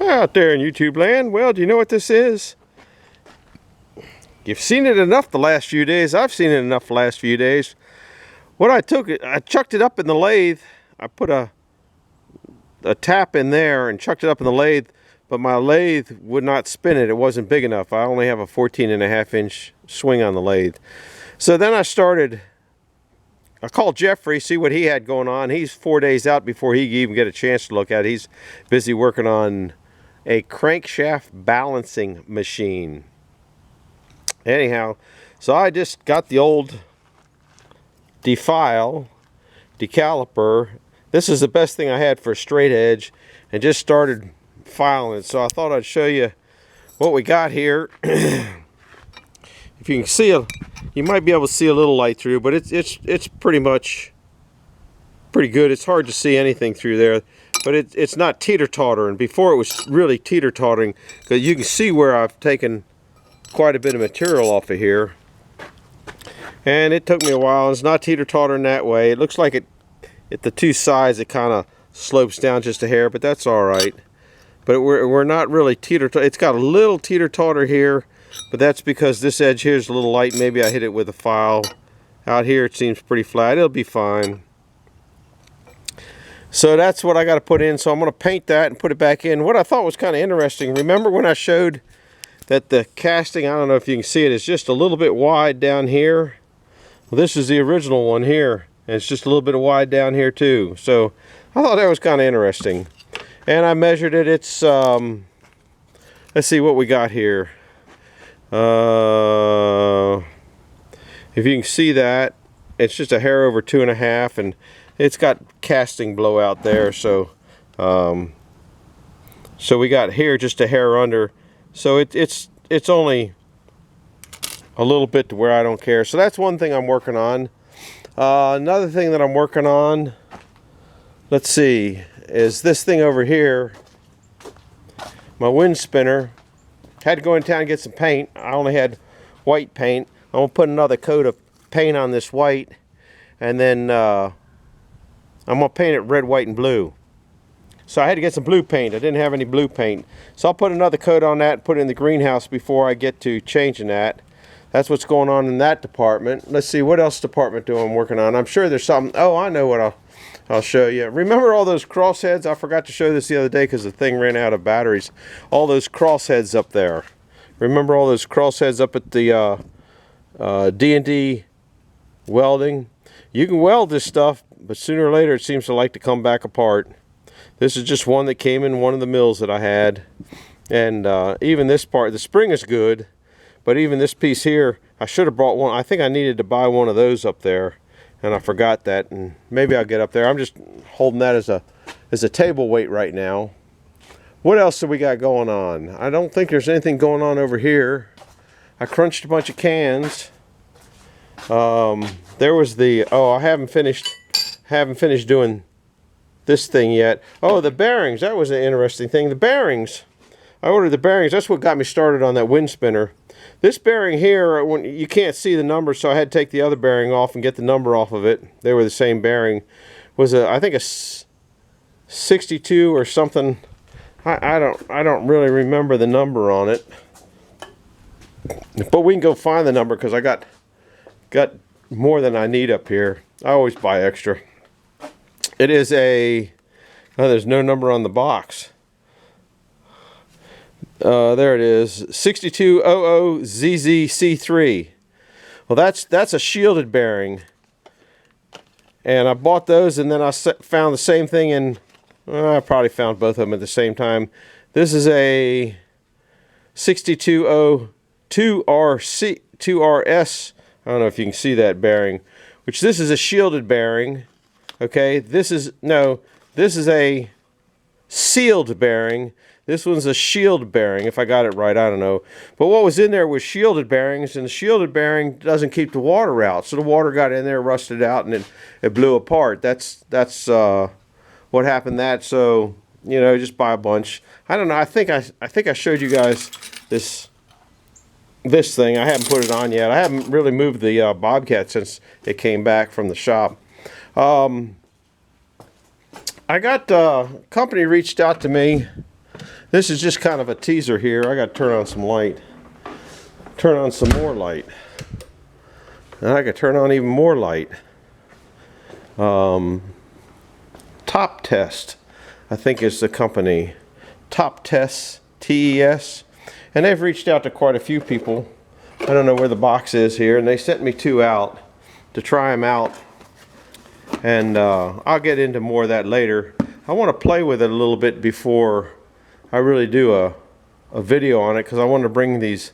Out there in YouTube land, well, do you know what this is? You've seen it enough the last few days. I've seen it enough the last few days. What I chucked it up in the lathe. I put a tap in there and chucked it up in the lathe, but my lathe would not spin it. It wasn't big enough. I only have a 14.5-inch swing on the lathe. So then I called Jeffrey, see what he had going on. He's 4 days out before he can even get a chance to look at it. He's busy working on a crankshaft balancing machine. Anyhow, so I just got the old decaliper. This is the best thing I had for a straight edge, and just started filing it. So I thought I'd show you what we got here. If you can see you might be able to see a little light through, but it's pretty much pretty good. It's hard to see anything through there, but it's not teeter-tottering. Before it was really teeter-tottering, because you can see where I've taken quite a bit of material off of here, and it took me a while. It's not teeter-tottering that way. It looks like at the two sides it kind of slopes down just a hair, but that's all right. But we're not really teeter-totter. It's got a little teeter-totter here, but that's because this edge here is a little light. Maybe I hit it with a file. Out here it seems pretty flat. It'll be fine. So that's what I got to put in. So I'm going to paint that and put it back in. What I thought was kind of interesting, remember when I showed that the casting, I don't know if you can see it, is just a little bit wide down here? Well, this is the original one here, and it's just a little bit wide down here too. So I thought that was kind of interesting. And I measured it. It's, let's see what we got here. If you can see that, it's just a hair over 2.5, and it's got casting blowout there. So so we got here just a hair under. So it's only a little bit to where I don't care. So that's one thing I'm working on. Another thing that I'm working on, let's see, is this thing over here. My wind spinner. Had to go in town and get some paint. I only had white paint. I'm going to put another coat of paint on this white, and then I'm going to paint it red, white, and blue. So I had to get some blue paint. I didn't have any blue paint. So I'll put another coat on that and put it in the greenhouse before I get to changing that. That's what's going on in that department. Let's see, what else department do I'm working on? I'm sure there's something. Oh, I know what I'll show you. Remember all those crossheads? I forgot to show this the other day because the thing ran out of batteries. All those crossheads up there. Remember all those crossheads up at the D&D welding? You can weld this stuff, but sooner or later it seems to like to come back apart. This is just one that came in one of the mills that I had. And even this part, the spring is good, but even this piece here, I should have brought one. I think I needed to buy one of those up there, and I forgot that, and maybe I'll get up there. I'm just holding that as a table weight right now. What else do we got going on? I don't think there's anything going on over here. I crunched a bunch of cans. There was the, I haven't finished doing this thing yet. Oh, the bearings. That was an interesting thing. The bearings. I ordered the bearings. That's what got me started on that wind spinner. This bearing here, when you can't see the number, so I had to take the other bearing off and get the number off of it. They were the same bearing. Was I think a 62 or something. I don't really remember the number on it. But we can go find the number because I got more than I need up here. I always buy extra. It is there's no number on the box. There it is, 6200ZZC3. Well, that's a shielded bearing, and I bought those, and then I found the same thing in. I probably found both of them at the same time. This is a 6202RS. I don't know if you can see that bearing. Which this is a shielded bearing. Okay, this is a sealed bearing. This one's a shield bearing, if I got it right, I don't know. But what was in there was shielded bearings, and the shielded bearing doesn't keep the water out. So the water got in there, rusted out, and it blew apart. That's what happened. So, just buy a bunch. I don't know, I think I showed you guys this thing. I haven't put it on yet. I haven't really moved the Bobcat since it came back from the shop. I got a company reached out to me. This is just kind of a teaser here. I got to turn on some light. Turn on some more light. And I could turn on even more light. Top Test, I think is the company. Top Test, TES. And they've reached out to quite a few people. I don't know where the box is here. And they sent me 2 out to try them out. And I'll get into more of that later. I want to play with it a little bit before I really do a video on it, because I want to bring these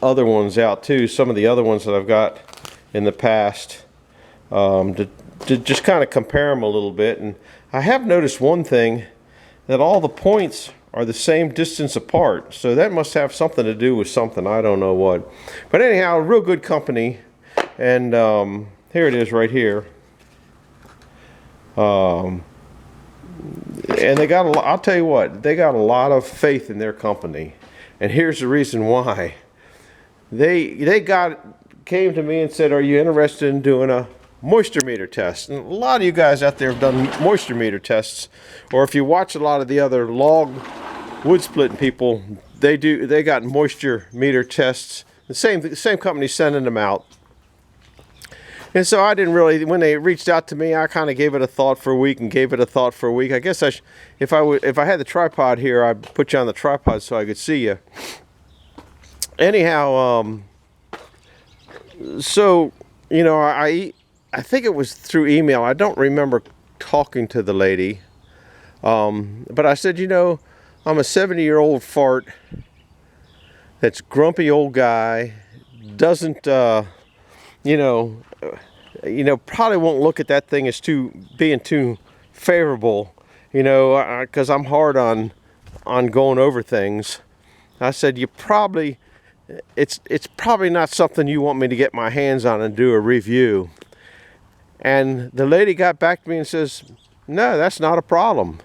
other ones out too, some of the other ones that I've got in the past, to just kind of compare them a little bit. And I have noticed one thing, that all the points are the same distance apart, so that must have something to do with something, I don't know what. But anyhow, real good company. And here it is right here. And they got a lot, I'll tell you what, they got a lot of faith in their company. And here's the reason why. They came to me and said, are you interested in doing a moisture meter test? And a lot of you guys out there have done moisture meter tests, or if you watch a lot of the other log wood splitting people, they got moisture meter tests. The same company sending them out. And so I didn't really, when they reached out to me, I kind of gave it a thought for a week and gave it a thought for a week. I guess if I had the tripod here, I'd put you on the tripod so I could see you. Anyhow, so, you know, I think it was through email. I don't remember talking to the lady. But I said, you know, I'm a 70-year-old fart that's grumpy old guy, doesn't, you know, probably won't look at that thing as being too favorable, you know, because I'm hard on going over things. I said, it's probably not something you want me to get my hands on and do a review. And the lady got back to me and says, no, that's not a problem.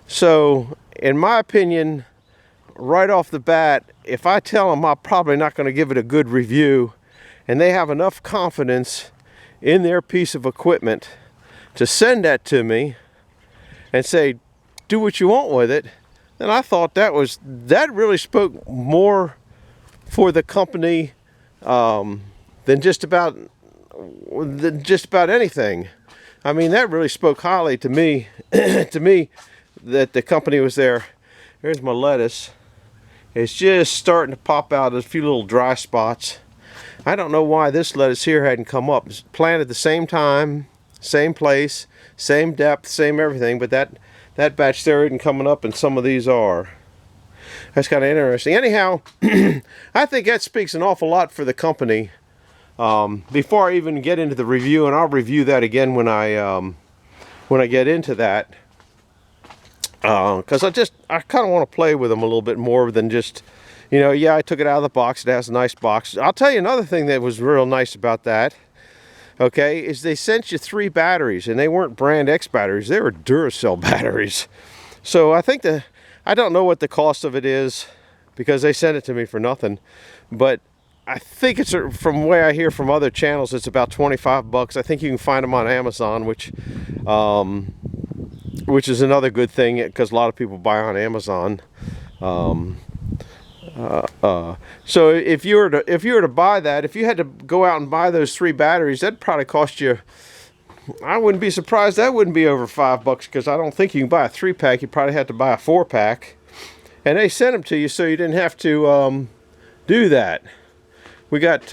So, in my opinion, right off the bat, if I tell them I'm probably not going to give it a good review, and they have enough confidence in their piece of equipment to send that to me and say, do what you want with it, then I thought that really spoke more for the company than just about anything. I mean, that really spoke highly to me, that the company was there. Here's my lettuce. It's just starting to pop out a few little dry spots. I don't know why this lettuce here hadn't come up. It's planted the same time, same place, same depth, same everything, but that batch there isn't coming up, and some of these are. That's kind of interesting. Anyhow, I think that speaks an awful lot for the company. Before I even get into the review, and I'll review that again when I get into that, because I kind of want to play with them a little bit more than just, you know, yeah, I took it out of the box. It has a nice box. I'll tell you another thing that was real nice about that, okay, is they sent you 3 batteries, and they weren't brand X batteries. They were Duracell batteries. So I think I don't know what the cost of it is, because they sent it to me for nothing, but I think it's, from the way I hear from other channels, it's about 25 bucks. I think you can find them on Amazon, which is another good thing, because a lot of people buy on Amazon. So if you were to buy that, if you had to go out and buy those 3 batteries, that'd probably cost you, I wouldn't be surprised that wouldn't be over 5 bucks, because I don't think you can buy a 3-pack. You probably have to buy a 4-pack, and they sent them to you so you didn't have to do that. We got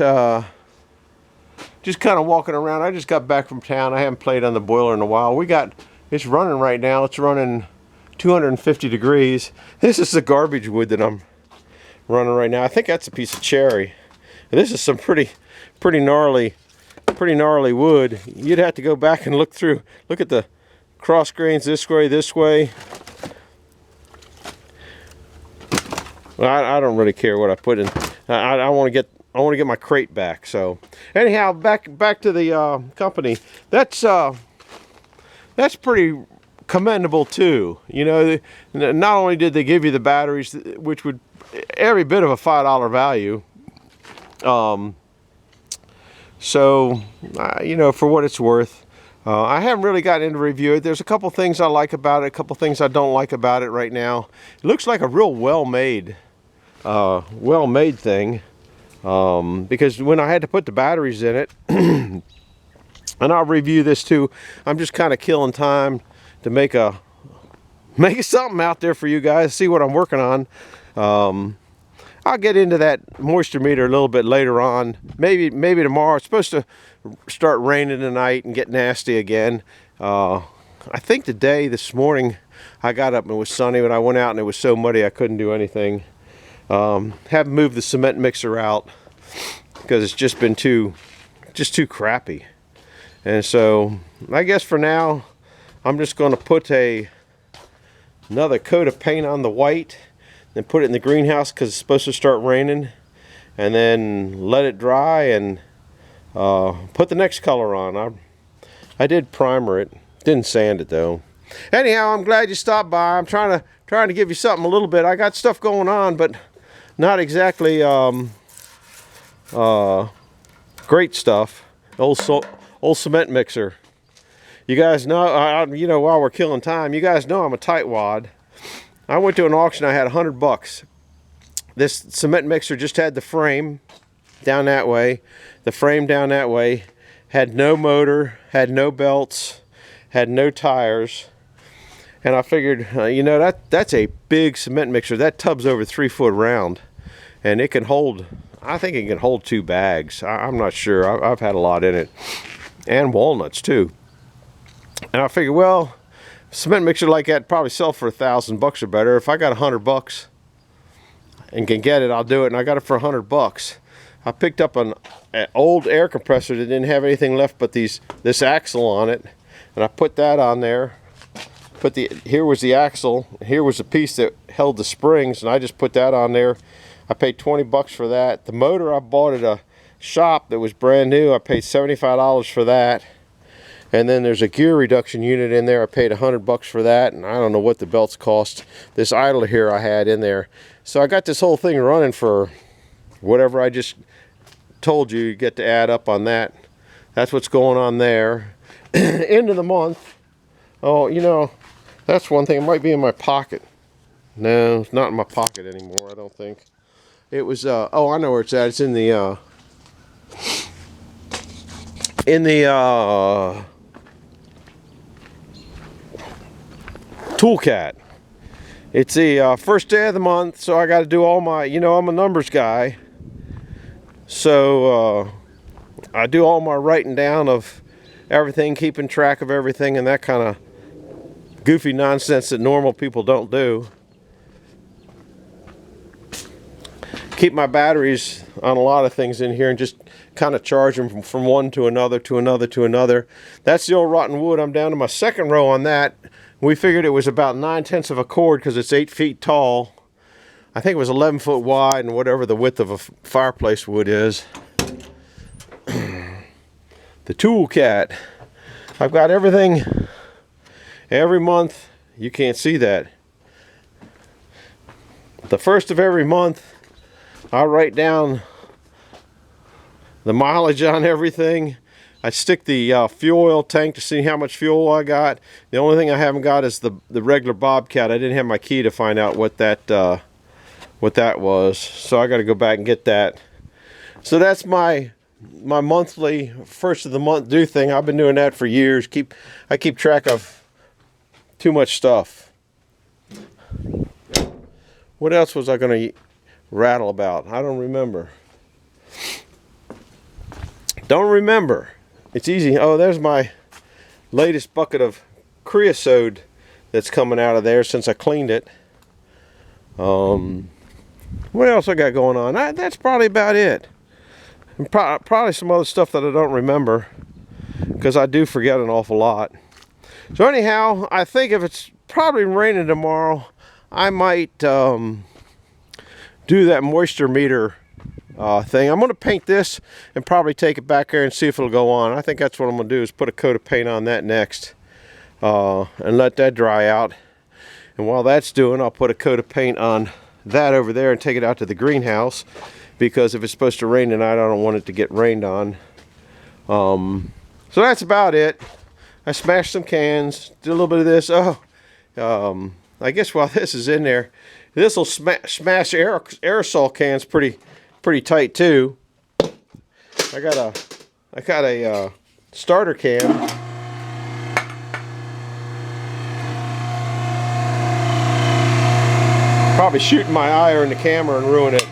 just kind of walking around. I just got back from town. I haven't played on the boiler in a while. It's running right now. It's running 250 degrees. This is the garbage wood that I'm running right now. I think that's a piece of cherry. This is some pretty gnarly wood. You'd have to go back and look at the cross grains this way. Well, I don't really care what I put in. I want to get my crate back. So anyhow, back to the company. That's pretty commendable too. You know, not only did they give you the batteries, which would every bit of a $5 value. So you know, for what it's worth, I haven't really gotten into review it. There's a couple things I like about it, a couple things I don't like about it right now. It looks like a real well-made thing, because when I had to put the batteries in it, and I'll review this too, I'm just kind of killing time to make something out there for you guys, see what I'm working on. I'll get into that moisture meter a little bit later on. Maybe tomorrow. It's supposed to start raining tonight and get nasty again. I think this morning, I got up and it was sunny, but I went out and it was so muddy I couldn't do anything. Haven't moved the cement mixer out because it's just been too crappy. And so I guess for now, I'm just going to put another coat of paint on the white, then put it in the greenhouse because it's supposed to start raining, and then let it dry and put the next color on. I did primer it, didn't sand it though. Anyhow, I'm glad you stopped by. I'm trying to give you something a little bit. I got stuff going on, but not exactly great stuff. Old cement mixer. You guys know, you know, while we're killing time, you guys know I'm a tightwad. I went to an auction, I had $100. This cement mixer just had the frame down that way, the frame down that way, had no motor, had no belts, had no tires. And I figured, you know, that's a big cement mixer. That tub's over 3 foot round, and it can hold, I think it can hold 2 bags. I'm not sure, I've had a lot in it, and walnuts too. And I figured, well, cement mixer like that probably sell for $1,000 or better. If I got $100 and can get it, I'll do it. And I got it for $100. I picked up an old air compressor that didn't have anything left but this axle on it, and I put that on there. Here was the axle, here was the piece that held the springs, and I just put that on there. I paid $20 for that. The motor I bought at a shop that was brand new. I paid $75 for that. And then there's a gear reduction unit in there. I paid $100 for that, and I don't know what the belts cost. This idler here I had in there. So I got this whole thing running for whatever I just told you. You get to add up on that. That's what's going on there. End of the month. Oh, you know, that's one thing. It might be in my pocket. No, it's not in my pocket anymore, I don't think. It was, oh, I know where it's at. It's in the Toolcat. It's the first day of the month, so I got to do all my, you know, I'm a numbers guy, so I do all my writing down of everything, keeping track of everything, and that kind of goofy nonsense that normal people don't do. Keep my batteries on a lot of things in here and just kind of charge them from one to another to another to another. That's the old rotten wood. I'm down to my second row on that. We figured it was about 9/10 of a cord because it's 8 feet tall. I think it was 11 foot wide and whatever the width of a fireplace wood is. The Toolcat. I've got everything every month. You can't see that. The first of every month, I write down the mileage on everything. I stick the fuel oil tank to see how much fuel I got. The only thing I haven't got is the regular Bobcat. I didn't have my key to find out what that was, so I got to go back and get that. So that's my monthly first of the month due thing. I've been doing that for years. I keep track of too much stuff. What else was I going to rattle about? I don't remember. Don't remember. It's easy. Oh, there's my latest bucket of creosote that's coming out of there since I cleaned it. What else I got going on? That's probably about it. And probably some other stuff that I don't remember, because I do forget an awful lot. So anyhow, I think if it's probably raining tomorrow, I might do that moisture meter thing. I'm going to paint this and probably take it back there and see if it'll go on. I think that's what I'm going to do, is put a coat of paint on that next and let that dry out. And while that's doing, I'll put a coat of paint on that over there and take it out to the greenhouse, because if it's supposed to rain tonight, I don't want it to get rained on. So that's about it. I smashed some cans, did a little bit of this. I guess while this is in there, this will smash aerosol cans pretty tight too. I got a starter can. Probably shooting my eye or in the camera and ruin it.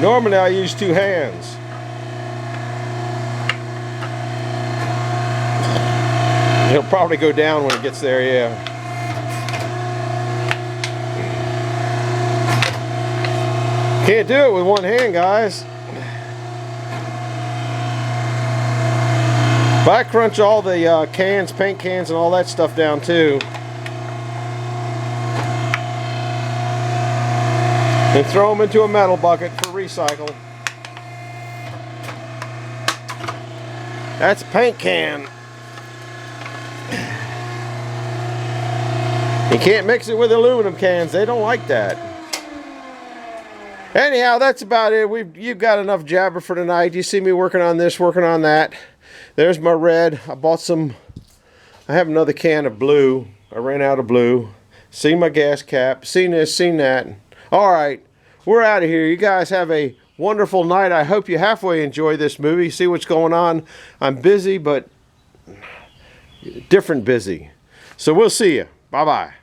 Normally I use 2 hands. It'll probably go down when it gets there, yeah. Can't do it with 1 hand, guys. But I crunch all the cans, paint cans, and all that stuff down too. And throw them into a metal bucket for recycle. That's a paint can. You can't mix it with aluminum cans. They don't like that. Anyhow, that's about it. You've got enough jabber for tonight. You see me working on this, working on that. There's my red. I bought some. I have another can of blue. I ran out of blue. Seen my gas cap. Seen this, seen that. All right, we're out of here. You guys have a wonderful night. I hope you halfway enjoy this movie. See what's going on. I'm busy, but different busy. So we'll see you. Bye-bye.